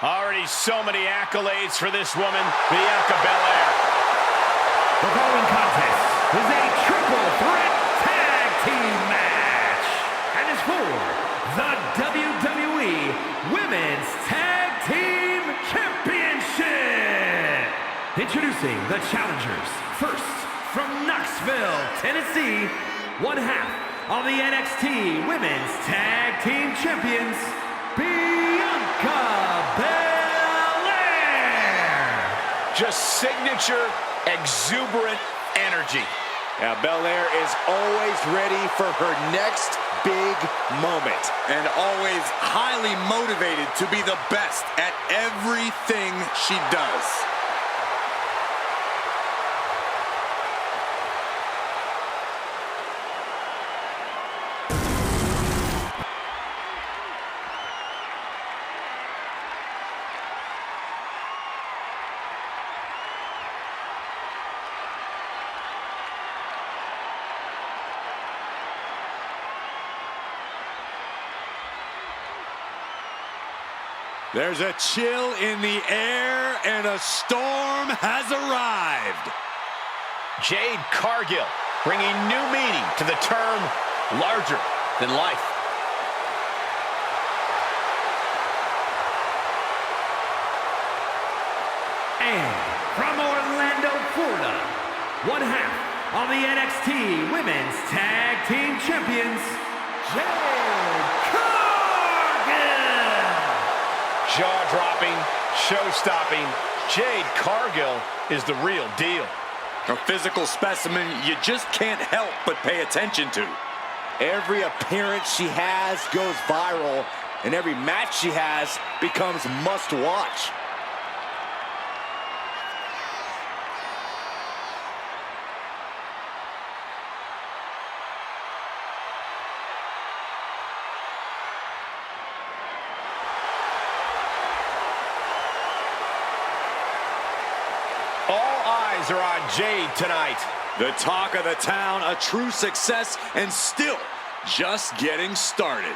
Already so many accolades for this woman, Bianca Belair. The following contest is a triple threat tag team match and is for the WWE Women's Tag Team Championship. Introducing the challengers. First, from Knoxville, Tennessee, one half of the NXT Women's Tag Team Champions, Bianca Belair. Just signature, exuberant energy. Now, Belair is always ready for her next big moment. And always highly motivated to be the best at everything she does. There's a chill in the air, and a storm has arrived. Jade Cargill bringing new meaning to the term larger than life. And from Orlando, Florida, one half of the NXT Women's Tag Team Champions, Jade Cargill. Jaw-dropping, show-stopping, Jade Cargill is the real deal. A physical specimen you just can't help but pay attention to. Every appearance she has goes viral, and every match she has becomes must-watch. All eyes are on Jade tonight. The talk of the town, a true success, and still just getting started.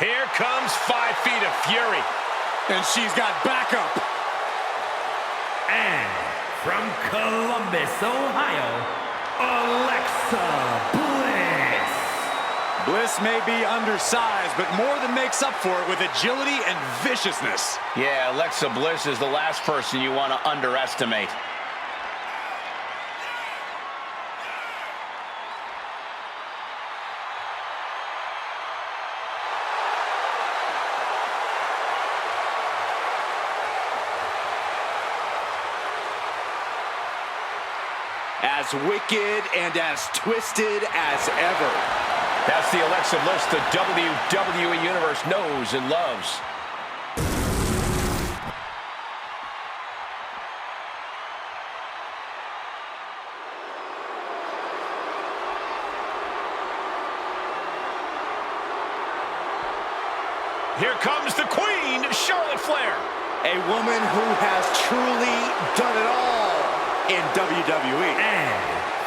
Here comes 5 feet of fury. And she's got backup. And from Columbus, Ohio, Alexa Bliss. Bliss may be undersized, but more than makes up for it with agility and viciousness. Yeah, Alexa Bliss is the last person you want to underestimate. As wicked and as twisted as ever. That's the Alexa Bliss the WWE Universe knows and loves. Here comes the Queen, Charlotte Flair. A woman who has truly done it all in WWE. And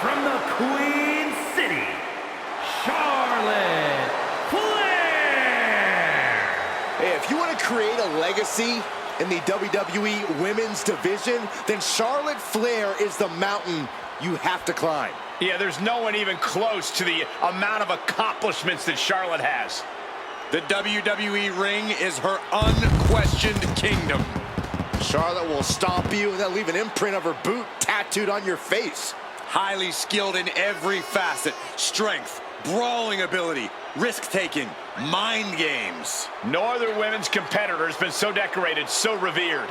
from the Queen City, Charlotte Flair. Hey, if you want to create a legacy in the WWE Women's Division, then Charlotte Flair is the mountain you have to climb. Yeah, there's no one even close to the amount of accomplishments that Charlotte has. The WWE ring is her unquestioned kingdom. Charlotte will stomp you and then leave an imprint of her boot tattooed on your face. Highly skilled in every facet. Strength, brawling ability, risk-taking, mind games. No other women's competitor has been so decorated, so revered.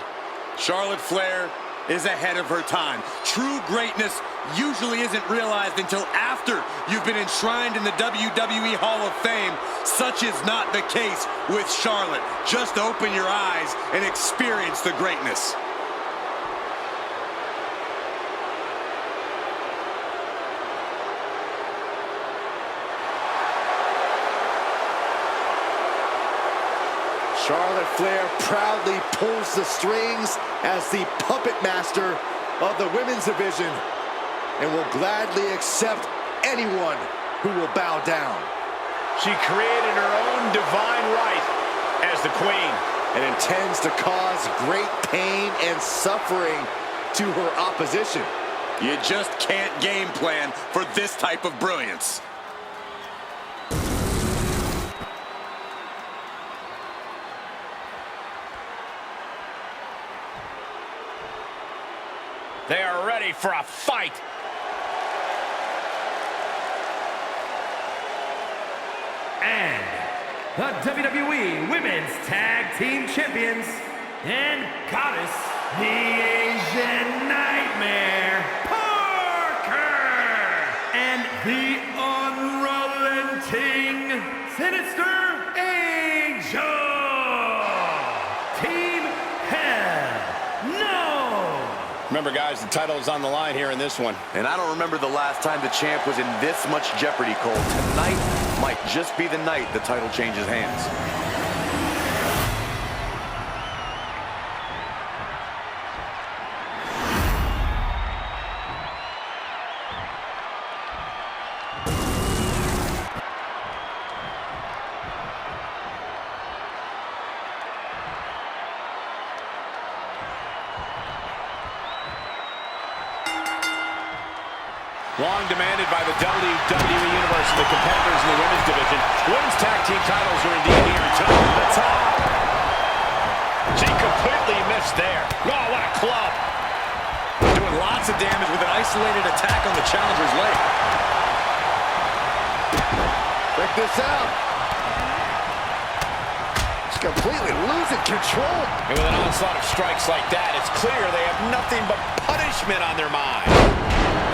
Charlotte Flair is ahead of her time. True greatness usually isn't realized until after you've been enshrined in the WWE Hall of Fame. Such is not the case with Charlotte. Just open your eyes and experience the greatness. Charlotte Flair proudly pulls the strings as the puppet master of the women's division and will gladly accept anyone who will bow down. She created her own divine right as the Queen. And intends to cause great pain and suffering to her opposition. You just can't game plan for this type of brilliance. They are ready for a fight. And the WWE Women's Tag Team Champions and Goddess, the Asian Nightmare, Parker, and the unrelenting Sinister Angel. Team Hell No. Remember, guys, the title is on the line here in this one. And I don't remember the last time the champ was in this much jeopardy, Cole. Tonight might just be the night the title changes hands. Long demanded by the WWE Universe and the competitors in the women's division, women's tag team titles are indeed here to the top. She completely missed there. Oh, what a club. Doing lots of damage with an isolated attack on the challenger's leg. Check this out. She's completely losing control. And with an onslaught of strikes like that, it's clear they have nothing but punishment on their mind.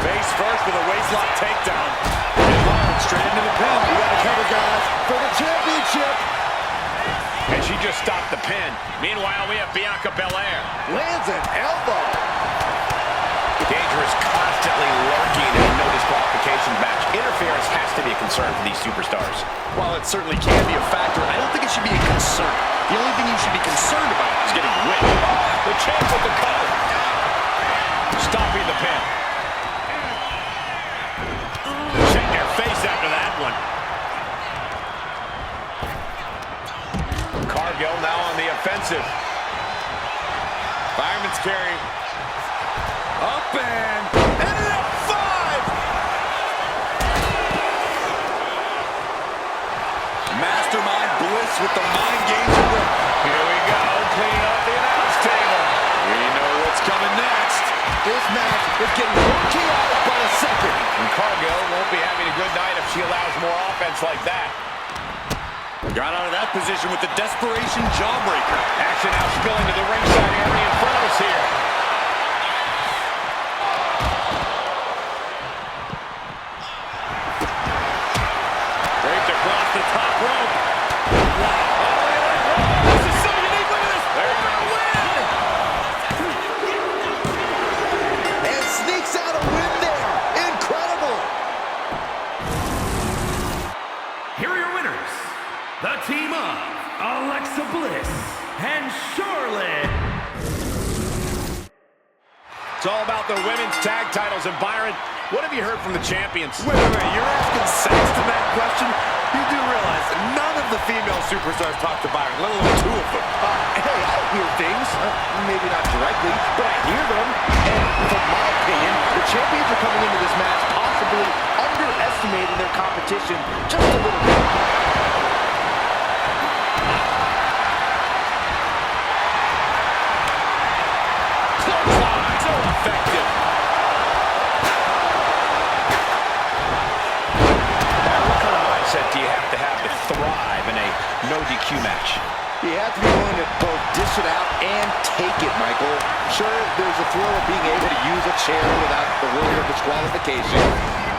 Face first with a waistlock takedown. And long, straight into the pin. We gotta cover, guys, for the championship. And she just stopped the pin. Meanwhile, we have Bianca Belair. Lands an elbow. Danger is constantly lurking in a no disqualification match. Interference has to be a concern for these superstars. While it certainly can be a factor, I don't think it should be a concern. The only thing you should be concerned about is getting whipped. The champ with the cover. Stopping the pin. Check their face after that one. Cargill now on the offensive. Fireman's carry. Up and into five. Mastermind Bliss with the mind games. Here we go, cleaning up the announce table. We know what's coming next. This match is getting more chaotic by the second. And Cargill won't be having a good night if she allows more offense like that. Got out of that position with the desperation jawbreaker. Action now spilling to the ringside area in front of us here. Draped across the top rope. Wow. This is so unique. Look at this. There's a win. And sneaks out a win there. Incredible. Here are your winners, the team of Alexa Bliss and Charlotte. It's all about the women's tag titles. And Byron, what have you heard from the champions? Wait, you're asking Saxton that question? You do realize none of the female superstars talk to Byron, let alone two of them. Hey, I hear things. Maybe not directly, but I hear them. And from my opinion, the champions are coming into this match possibly underestimating their competition just a little bit. So effective. What kind of mindset do you have to thrive in a no DQ match? You have to be willing to both dish it out and take it, Michael. Sure, there's a thrill of being able to use a chair without the worry of disqualification,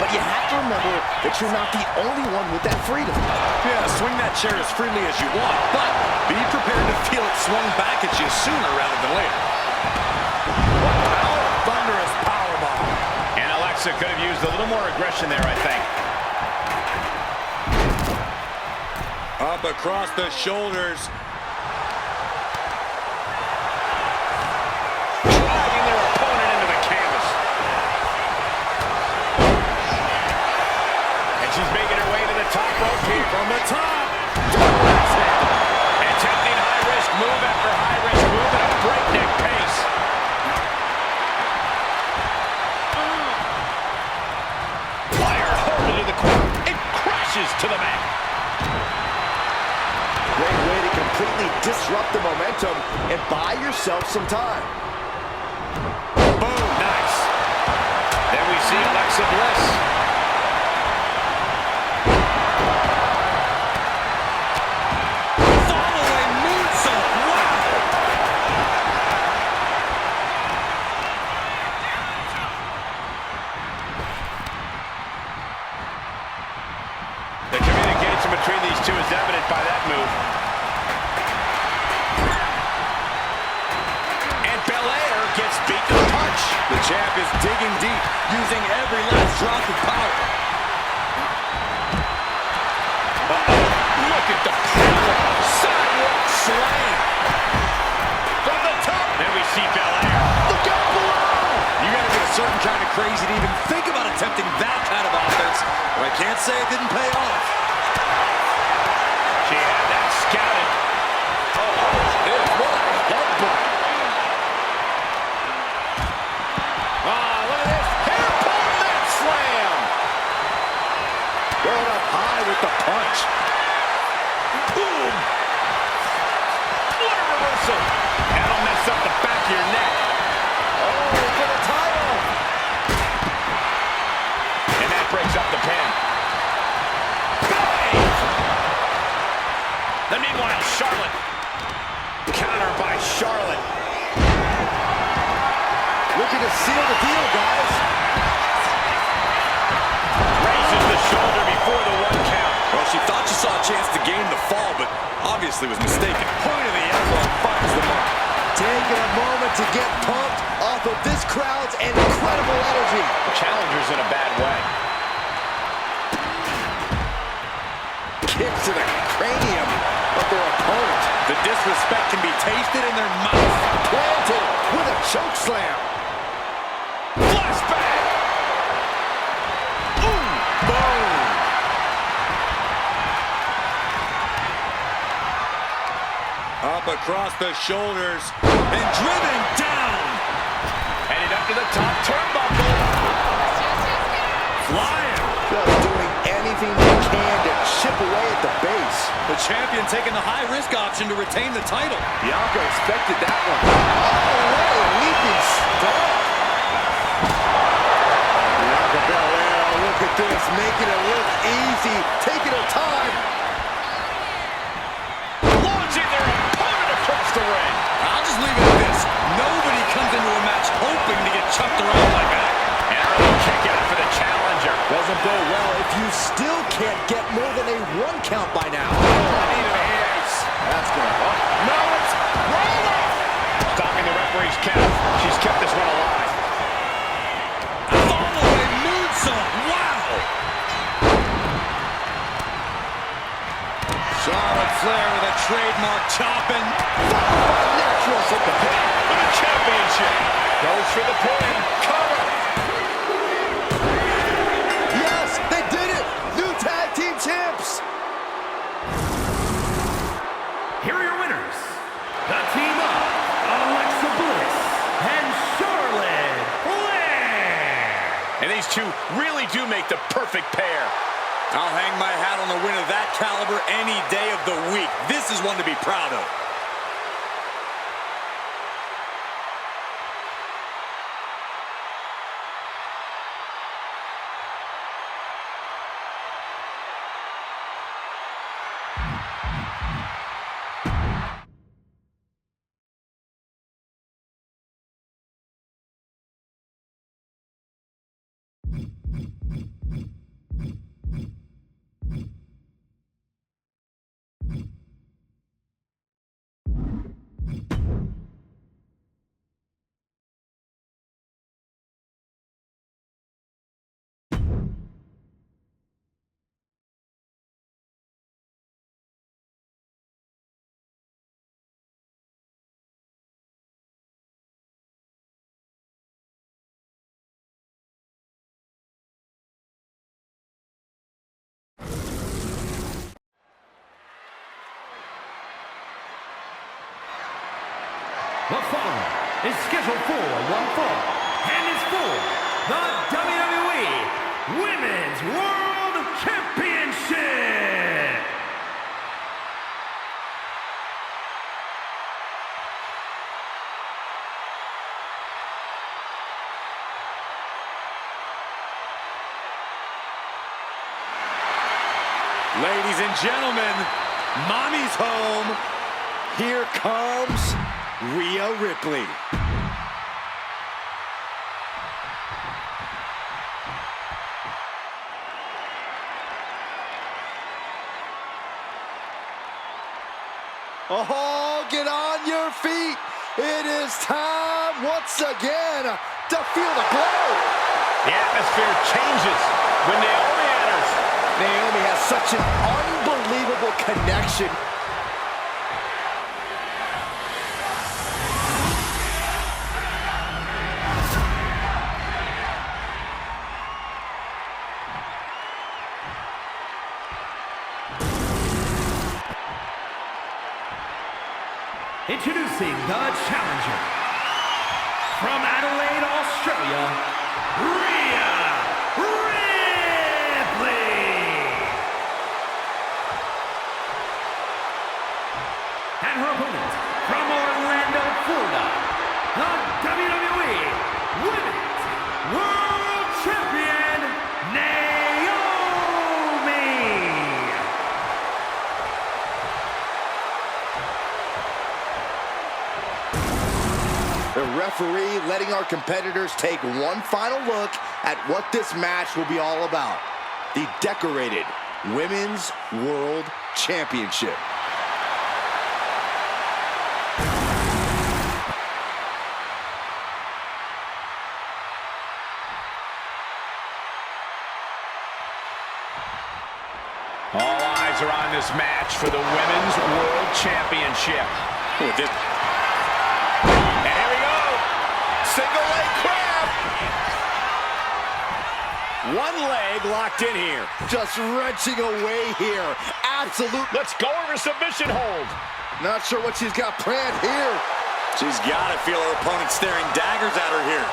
but you have to remember that you're not the only one with that freedom. Yeah, swing that chair as freely as you want, but be prepared to feel it swung back at you sooner rather than later. Thunderous powerbomb. And Alexa could have used a little more aggression there, I think. Up across the shoulders. Dragging their opponent into the canvas. And she's making her way to the top rope here. From the top. Attempting high-risk move after high-risk move at a breakneck pace. Fire home into the corner. It crashes to the mat. Great way to completely disrupt the momentum and buy yourself some time. Boom, nice. Then we see Alexa Bliss. Follow-away moonsault. Wow. The communication between these two is evident by that move. And Belair gets beat to the punch. The champ is digging deep, using every last drop of power. Look at the power. Sidewalk slam. From the top. Then we see Belair. Look out below! You gotta be a certain kind of crazy to even think about attempting that kind of offense, but I can't say it didn't pay off. She had that scouted. What a headbutt! Look at this. Hairpin net slam. Going up high with the punch. Boom. What a reversal. That'll mess up the back of your neck. Oh, for the title! And that breaks up the pin. Bang! Then meanwhile, Charlotte. Counter by Charlotte. Looking to seal the deal, guys. Raises the shoulder before the 1 count. Well, she thought she saw a chance to gain the fall, but obviously was mistaken. Point of the elbow finds the mark. Taking a moment to get pumped off of this crowd's incredible energy. Challenger's in a bad way. Kicks to the cranium of their opponent. The disrespect can be tasted in their mouth. Planted with a choke slam. Flashback! Boom! Up across the shoulders and driven down. Headed up to the top turnbuckle. Flying. Just doing anything they can to chip away at the base. The champion taking the high-risk option to retain the title. Bianca expected that one. Oh, what a leaping stomp. Bianca Belair, look at this, making it look easy, taking her time. Launching their opponent across the ring. I'll just leave it at this. Nobody comes into a match hoping to get chucked around like that. And a little kick out for the challenger. Doesn't go well if you still can't get more than a 1 count by now. That's gonna help. No, it's rolled up. Stopping the referee's count. She's kept this one alive. Follow-away moonsault. Wow. Charlotte Flair with a trademark chopping. Natural at the pin. For the championship. Goes for the pin. Cover. Yes, they did it. New tag team champs. Here are your winners, the team of Alexa Bliss and Charlotte Flair. And these two really do make the perfect pair. I'll hang my hat on a win of that caliber any day of the week. This is one to be proud of. The following is scheduled for one fall and is for the WWE Women's World Championship. Ladies and gentlemen, Mommy's home. Here comes Rhea Ripley. Oh, get on your feet. It is time once again to feel the glow. The atmosphere changes when Naomi enters. Naomi has such an unbelievable connection. Introducing the challenger from Adelaide, Australia, Rhea Ripley. And her opponent from Orlando, Florida, the WWE Women's World Champion, Naomi. The referee letting our competitors take one final look at what this match will be all about. The decorated Women's World Championship. All eyes are on this match for the Women's World Championship. With this And here we go. Single leg crab. One leg locked in here. Just wrenching away here. Absolute. Let's go over submission hold. Not sure what she's got planned here. She's got to feel her opponent staring daggers at her here.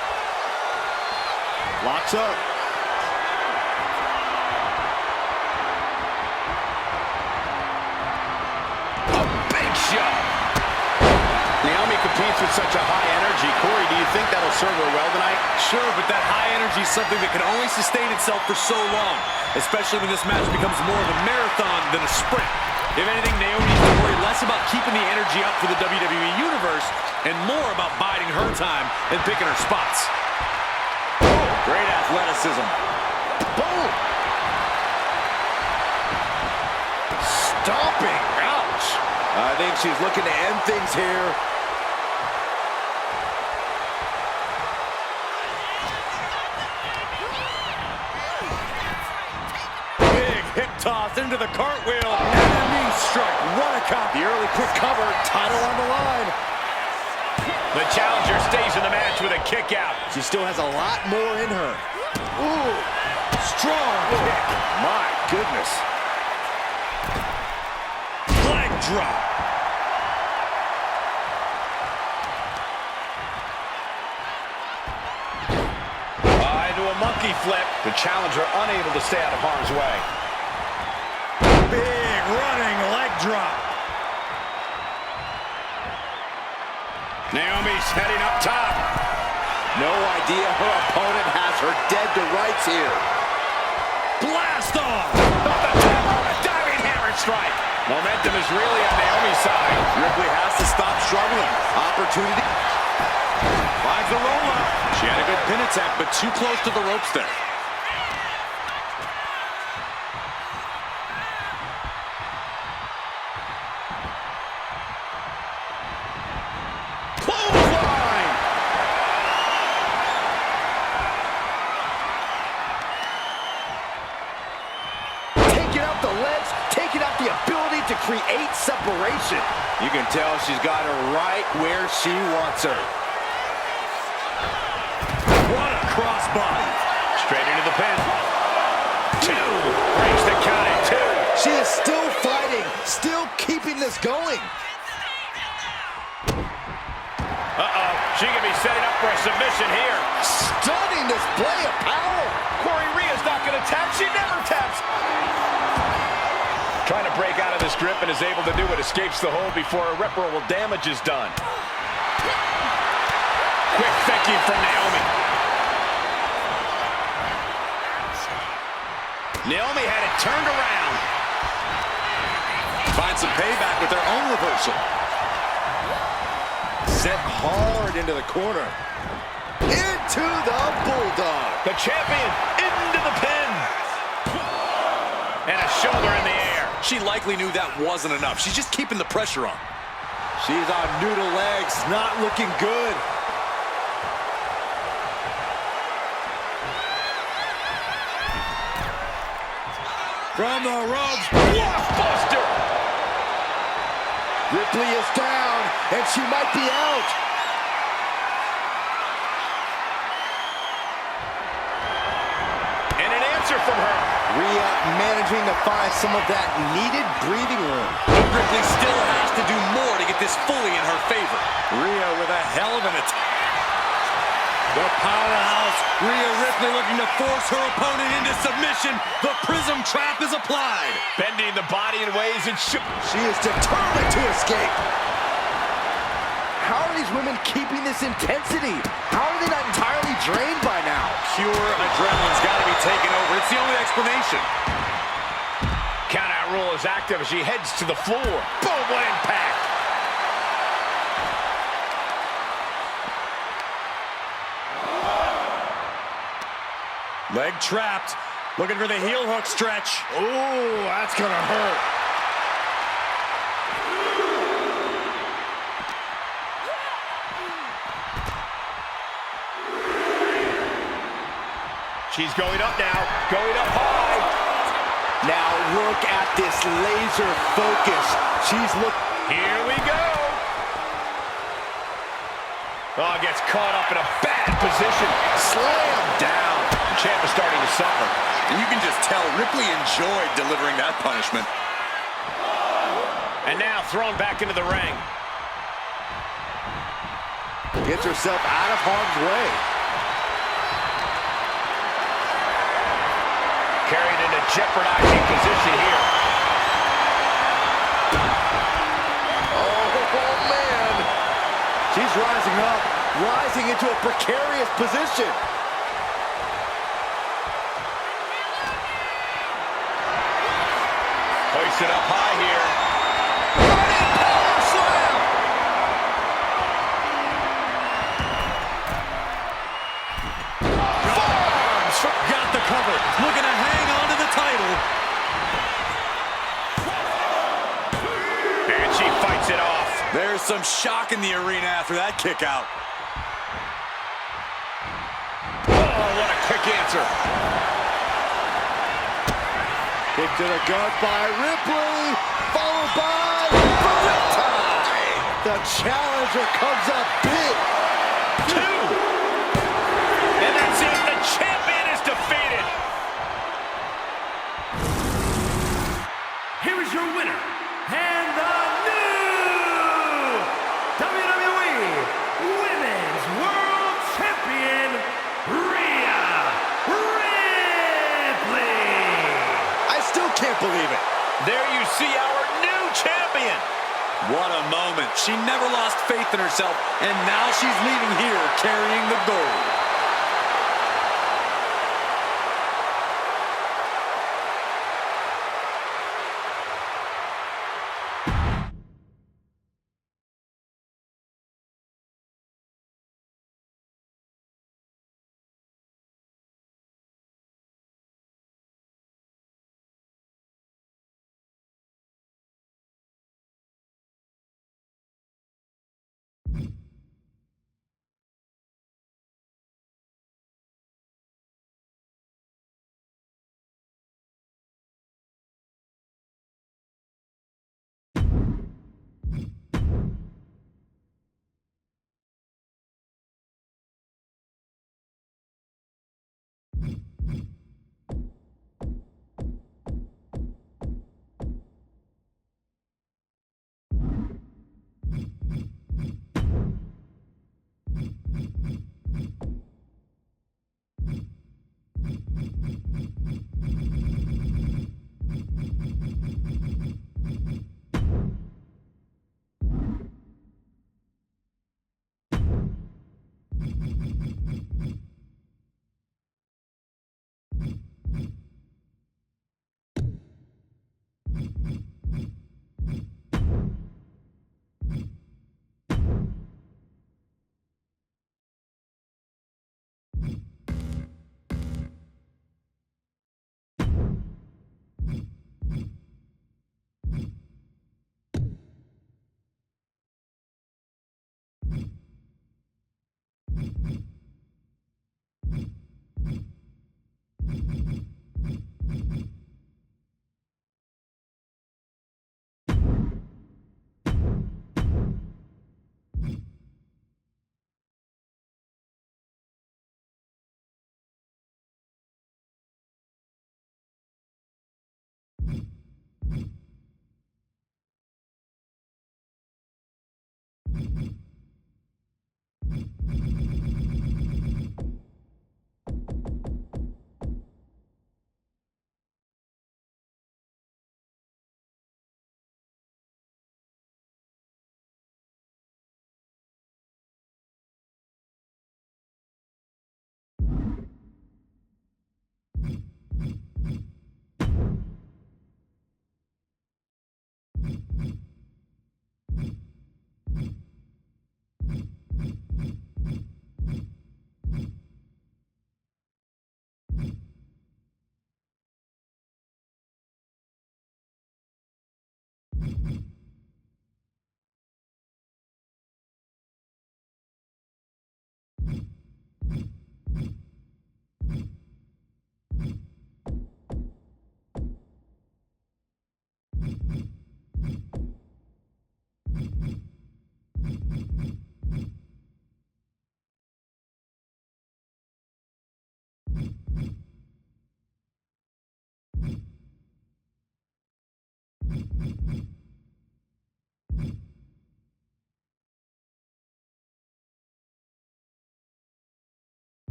Locks up. A big shot. Naomi competes with such a high energy. Corey, do you think that'll serve her well tonight? Sure, but that high energy is something that can only sustain itself for so long, especially when this match becomes more of a marathon than a sprint. If anything, Naomi needs to worry less about keeping the energy up for the WWE Universe and more about biding her time and picking her spots. Great athleticism. Boom. Stomping. Ouch. I think she's looking to end things here. Big hip toss into the cartwheel. And a knee strike. What a count. The early quick cover. Title on the line. The challenger stays in the match with a kick out. She still has a lot more in her. Ooh. Strong kick. My goodness. Leg drop. Into a monkey flip. The challenger unable to stay out of harm's way. Big running leg drop. Naomi's heading up top. No idea her opponent has her dead to rights here. Blast off. Off the top of a diving hammer strike. Momentum is really on Naomi's side. Ripley has to stop struggling. Opportunity. Finds the roll-up. She had a good pin attempt, but too close to the ropes there. Clothesline. Taking out the legs, taking out the ability to create separation. You can tell she's got her right where she wants her. What a crossbody. Straight into the pin. Two. Breaks the count at two. She is still fighting, still keeping this going. Uh-oh. She could be setting up for a submission here. Stunning display of power. Corey Rhea's not going to tap. She never taps. Trying to break out of this grip and is able to do it. Escapes the hold before irreparable damage is done. Quick thinking from Naomi. Naomi had it turned around. Find some payback with their own reversal. Sent hard into the corner. Into the bulldog. The champion into the pin. And a shoulder in the air. She likely knew that wasn't enough. She's just keeping the pressure on. She's on noodle legs, not looking good. From the ropes. Blockbuster. Ripley is down, and she might be out. And an answer from her. Rhea managing to find some of that needed breathing room. But Ripley still has to do more to get this fully in her favor. Rhea with a hell of an attack. The powerhouse, Rhea Ripley looking to force her opponent into submission. The Prism Trap is applied. Bending the body in ways it should. She is determined to escape. How are these women keeping this intensity? How are they not entirely drained by now? Pure adrenaline's got to be taken over. It's the only explanation. Countout rule is active as she heads to the floor. Boom, what impact. Leg trapped. Looking for the heel hook stretch. Ooh, that's gonna hurt. She's going up now, going up high. Now look at this laser focus. She's Here we go. Oh, gets caught up in a bad position. slammed down. champ is starting to suffer. And you can just tell Ripley enjoyed delivering that punishment. And now thrown back into the ring. Gets herself out of harm's way. Carried in a jeopardizing position here. Oh, man. She's rising up, rising into a precarious position. Hoisted up high here. Running power slam. Forearms! Got the cover. Looking to hang on to the title. And she fights it off. There's some shock in the arena after that kick out. Oh, what a quick answer. Kick to the gut by Ripley, followed by the riptide. The challenger comes up big. 2. And that's it. The champion is defeated. Here is your winner, and the new WWE Women's World Champion, Rhea Ripley. I still can't believe it. There you see our new champion. What a moment. She never lost faith in herself, and now she's leaving here carrying the gold.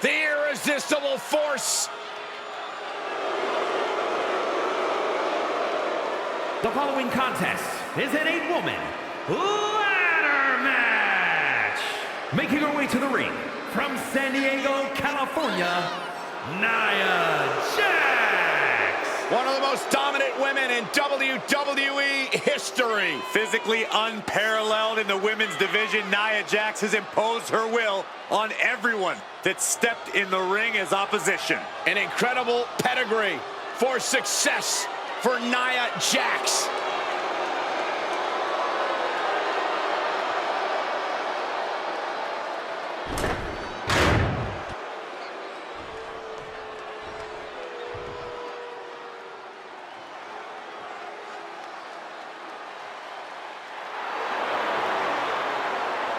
The irresistible force. The following contest is an 8-woman ladder match. Making her way to the ring from San Diego, California, Nia Jax. One of the most dominant women in WWE history. Physically unparalleled in the women's division, Nia Jax has imposed her will on everyone that stepped in the ring as opposition. An incredible pedigree for success for Nia Jax.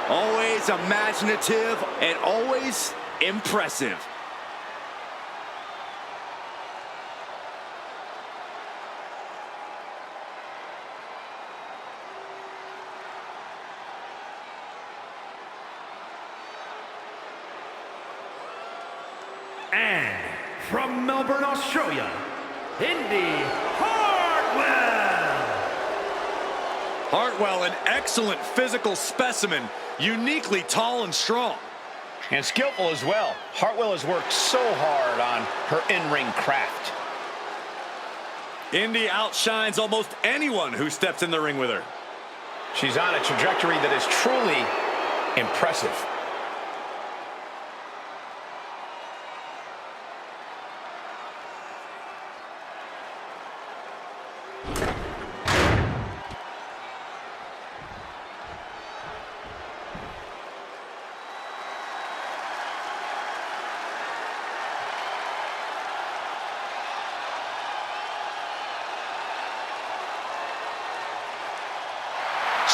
Always imaginative and always impressive. And from Melbourne, Australia, Indy Hartwell. Hartwell, an excellent physical specimen, uniquely tall and strong. And skillful as well. Hartwell has worked so hard on her in-ring craft. Indy outshines almost anyone who steps in the ring with her. She's on a trajectory that is truly impressive.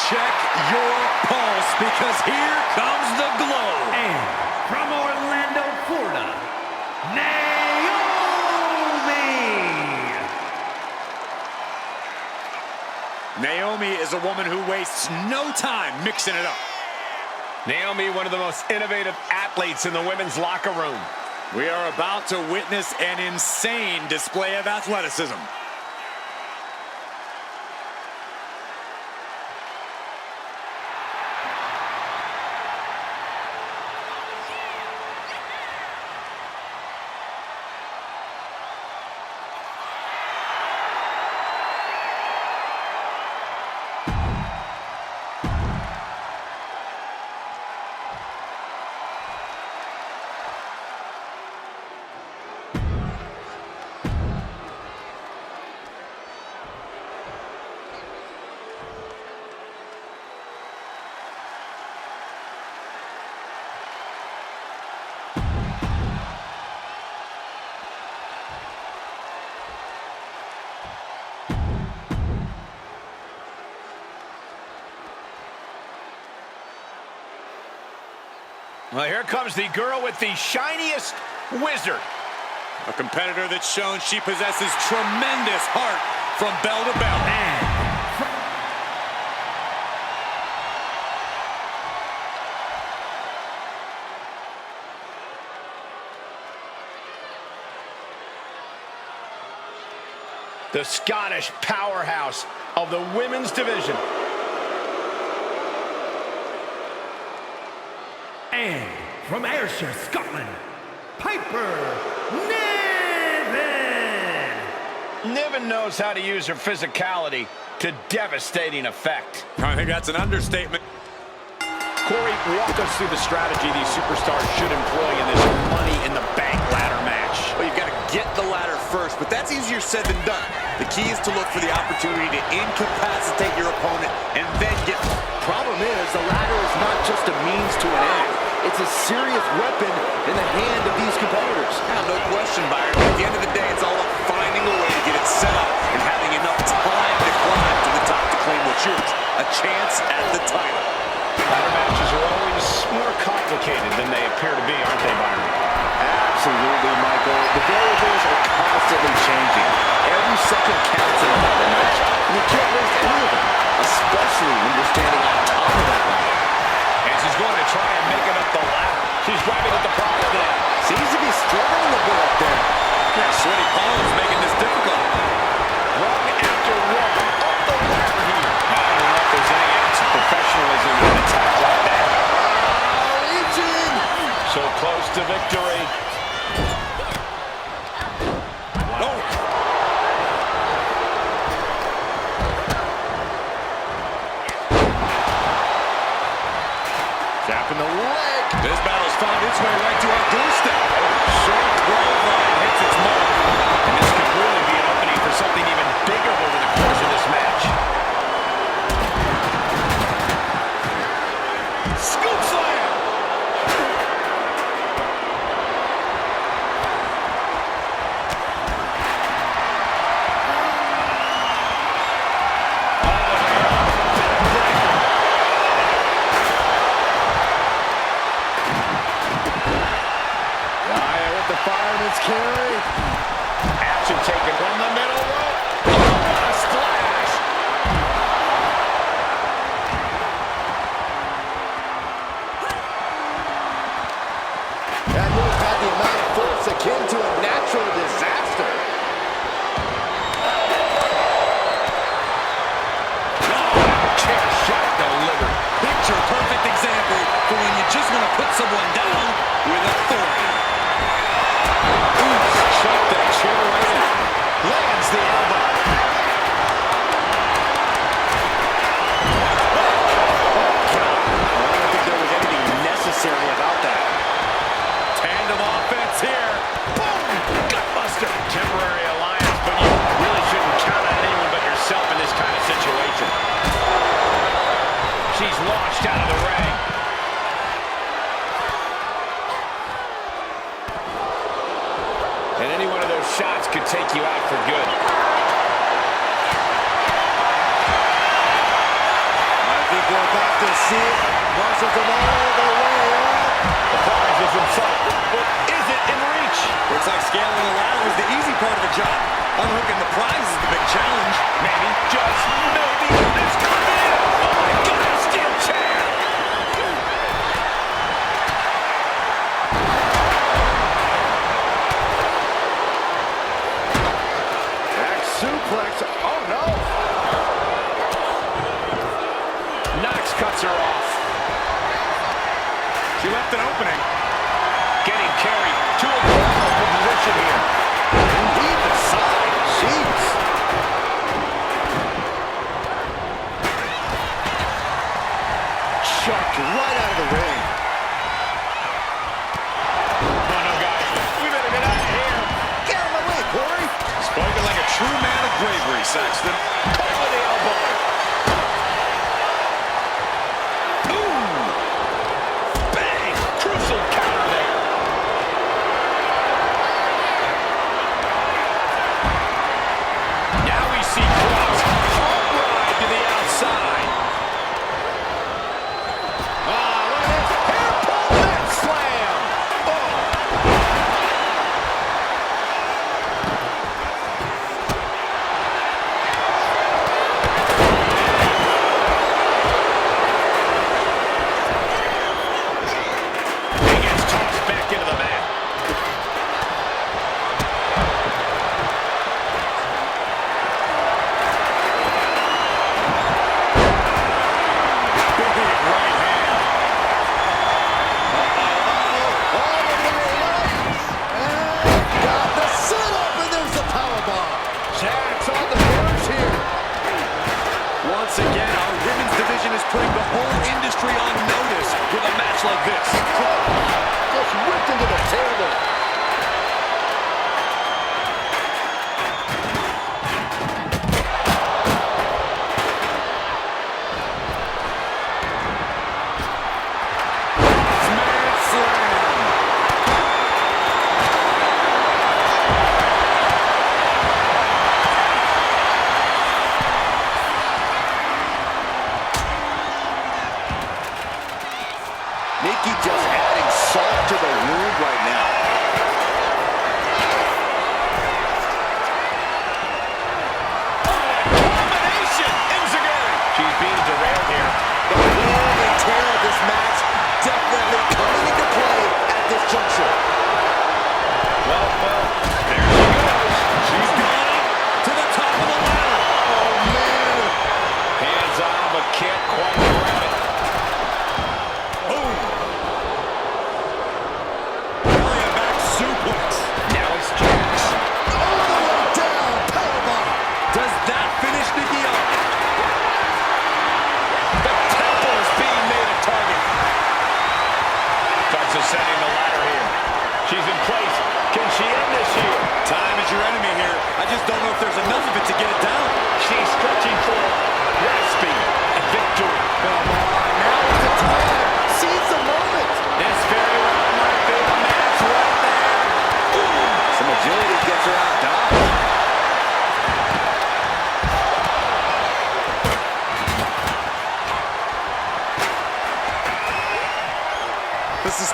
Check your pulse, because here comes the glow. And from Orlando, Florida, Naomi. Naomi is a woman who wastes no time mixing it up. Naomi, one of the most innovative athletes in the women's locker room. We are about to witness an insane display of athleticism. Well, here comes the girl with the shiniest wizard. A competitor that's shown she possesses tremendous heart from bell to bell. The Scottish powerhouse of the women's division. And from Ayrshire, Scotland, Piper Niven. Niven knows how to use her physicality to devastating effect. I think that's an understatement. Corey, walk us through the strategy these superstars should employ in this Money in the Bank ladder match. Well, you've got to get the ladder first, but that's easier said than done. The key is to look for the opportunity to incapacitate your opponent and then get... Problem is, the ladder is not just a means to an end. It's a serious weapon in the hand of these competitors. No question, Byron. At the end of the day, it's all about finding a way to get it set up and having enough time to climb to the top to claim what's yours. A chance at the title. Ladder matches are always more complicated than they appear to be, aren't they, Byron? Absolutely, Michael. The variables are constantly changing. Every second counts in a ladder match, and you can't waste any of them, especially when you're standing on top of that ladder. And she's going to try and make it up the ladder. She's driving at the problem there. Seems to be struggling a bit up there. Yeah, sweaty palms making this difficult. Rung after rung up the ladder here. I don't know if there's any ounce of professionalism in an attack like that. Reaching! So close to victory. Oh. Tapping the leg. This battle's found its way right to our doorstep. Short 12 line hits its mark. And this could really be an opening for something even bigger bigger over the course of this match. Scoop slam! The fireman's carry. Action taken from the middle rope. Oh, what a splash! That move had the amount of force akin to a natural disaster. Chair shot delivered. Picture perfect example for when you just want to put someone down with authority. Shot that chair right out. Lands the elbow. I don't think there was anything necessary about that. Tandem offense here. Boom! Gutbuster. Temporary alliance, but you really shouldn't count on anyone but yourself in this kind of situation. She's launched out of the ring. And any one of those shots could take you out for good. I think we're about to see it. Muscles them all the way up. The prize is in sight. But is it in reach? Looks like scaling the ladder is the easy part of the job. Unhooking the prize is the big challenge. Maybe, just maybe, it's coming in. Oh my God, a steel chair. Back suplex. Oh no. Knox cuts her off. She left an opening. Getting carried to a vulnerable position here. Indeed the side. Jeez. Chucked right out of the ring. Oh no, guys, we better get out of here. Get out of my way, Corey. Spoken like a true man of bravery, Saxton. Caught with the elbow. Ooh. Bang. Crucial counter there. Now we see Cross hard ride to the outside. Look at this. Hair pull that slam. He gets tossed back into the mat. Big right hand. All the way up. And got the sit-up, and there's the powerbomb. Jack's on the finish here. Once again, our women's division is putting the whole industry on notice with a match like this. Just whipped into the table. Smash slam. Nikki just adding salt to the wound right now. Combination. Enziguri. She's being derailed here. The wear and tear of this match definitely coming into play at this juncture. Well, there she goes. She's gone up to the top of the ladder. Oh, man. Hands on, but can't quite grab it. Boom. Brilliant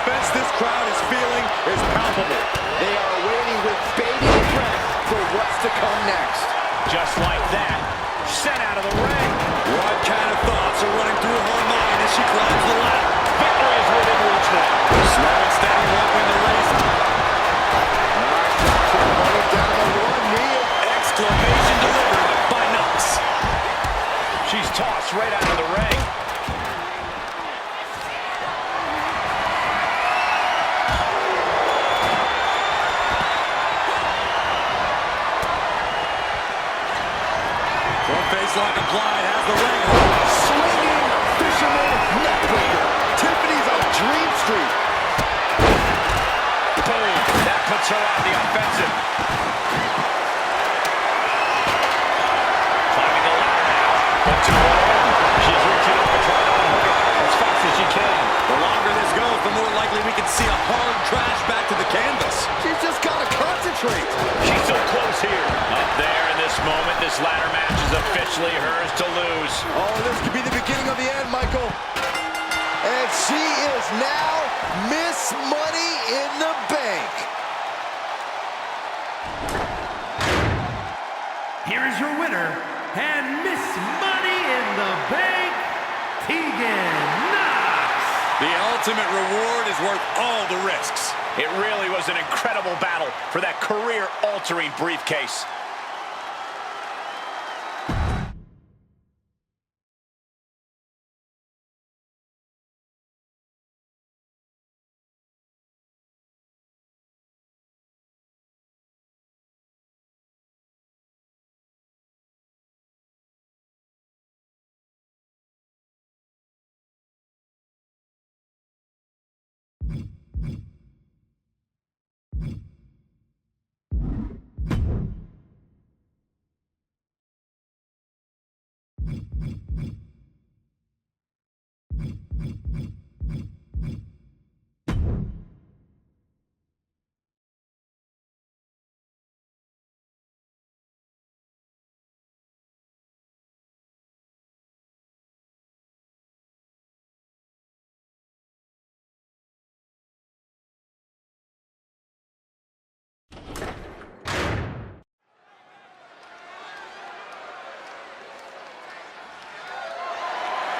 suspense this crowd is feeling is palpable. They are waiting with bated breath for what's to come next. Just like that, sent out of the ring. What kind of thoughts are running through her mind as she climbs the ladder? Victory is within reach now. Slow and steady, won't win the race. Down to one knee. Exclamation delivered by Knox. She's tossed right out of the ring. Front face lock applied, has the ring hold. Swinging fisherman neckbreaker. Tiffany's on Dream Street. Boom. That puts her on the offensive. Climbing the ladder now. But to her own. She's reaching up and trying to unhook it as fast as she can. The longer this goes, the more likely we can see a hard crash back to the canvas. She's just got to concentrate. She's so close here. Up there in this moment, this ladder match is officially hers to lose. Oh, this could be the beginning of the end, Michael. And she is now Miss Money in the Bank. Here is your winner and Miss Money in the Bank, Tegan Knox. The ultimate reward is worth all the risks. It really was an incredible battle for that career-altering briefcase.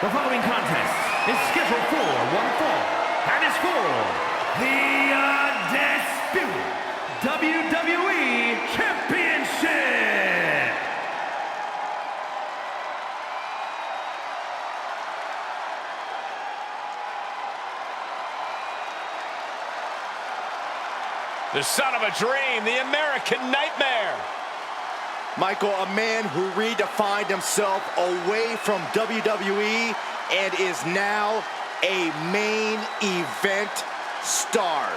The following contest is scheduled for one fall and is for the Undisputed WWE Championship. The son of a dream, the American Nightmare. Michael, a man who redefined himself away from WWE and is now a main event star.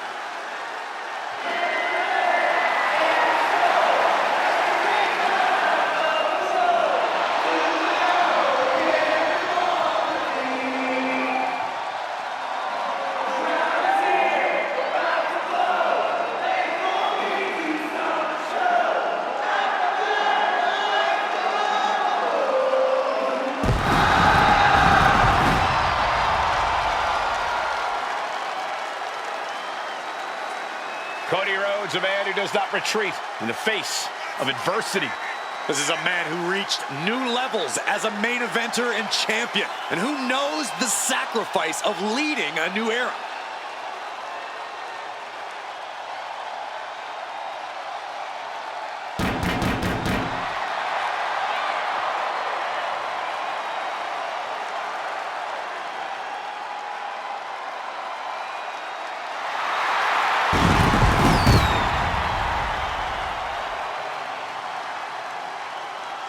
Cody Rhodes, a man who does not retreat in the face of adversity. This is a man who reached new levels as a main eventer and champion, and who knows the sacrifice of leading a new era.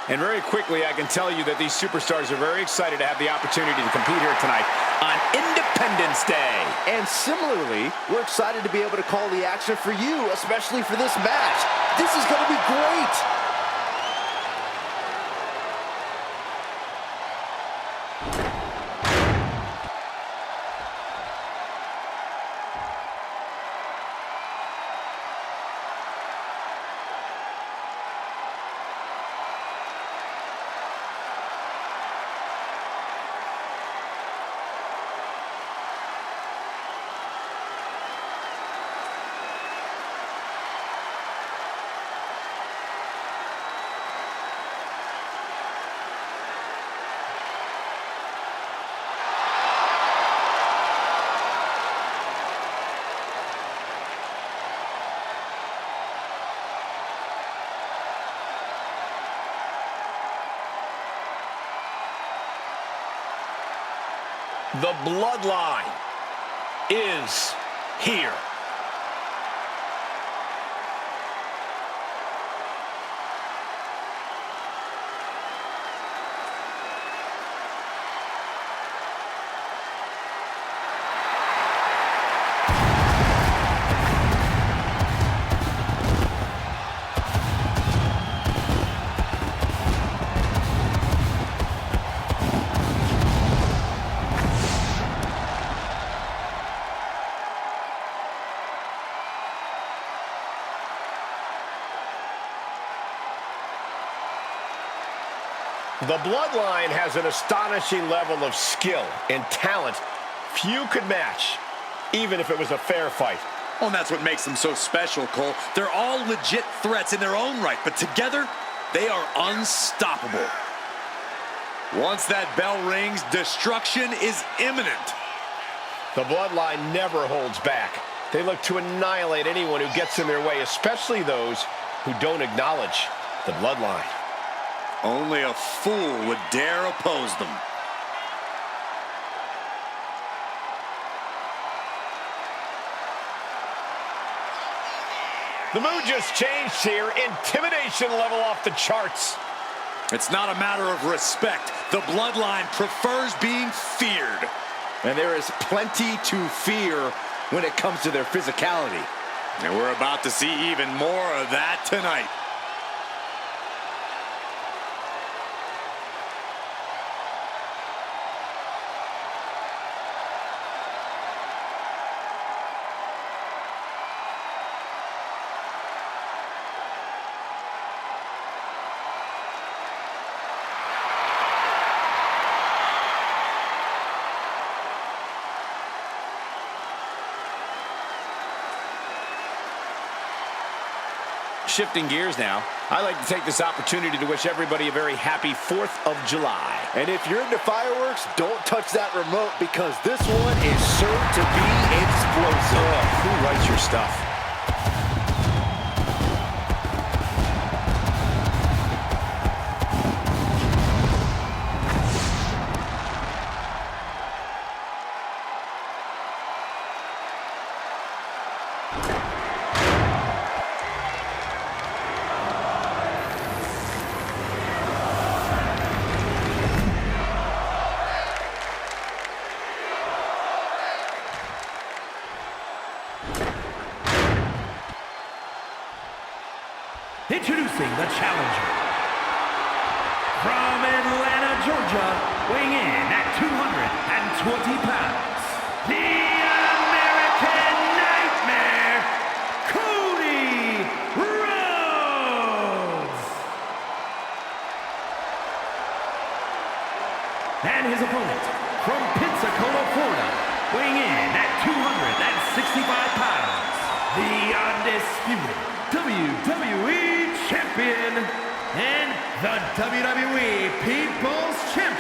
And very quickly, I can tell you that these superstars are very excited to have the opportunity to compete here tonight on Independence Day. And similarly, we're excited to be able to call the action for you, especially for this match. This is going to be great. The Bloodline is here. The Bloodline has an astonishing level of skill and talent few could match, even if it was a fair fight. Well, and that's what makes them so special, Cole. They're all legit threats in their own right, but together, they are unstoppable. Once that bell rings, destruction is imminent. The Bloodline never holds back. They look to annihilate anyone who gets in their way, especially those who don't acknowledge the Bloodline. Only a fool would dare oppose them. The mood just changed here. Intimidation level off the charts. It's not a matter of respect. The Bloodline prefers being feared. And there is plenty to fear when it comes to their physicality. And we're about to see even more of that tonight. Shifting gears now, I'd like to take this opportunity to wish everybody a very happy 4th of July. And if you're into fireworks, don't touch that remote because this one is sure to be explosive. Who writes your stuff? Introducing the challenger. From Atlanta, Georgia, weighing in at 220 pounds, the American Nightmare, Cody Rhodes. And his opponent, from Pensacola, Florida, weighing in at 265 pounds, the undisputed WWE Champion and the WWE People's Champion.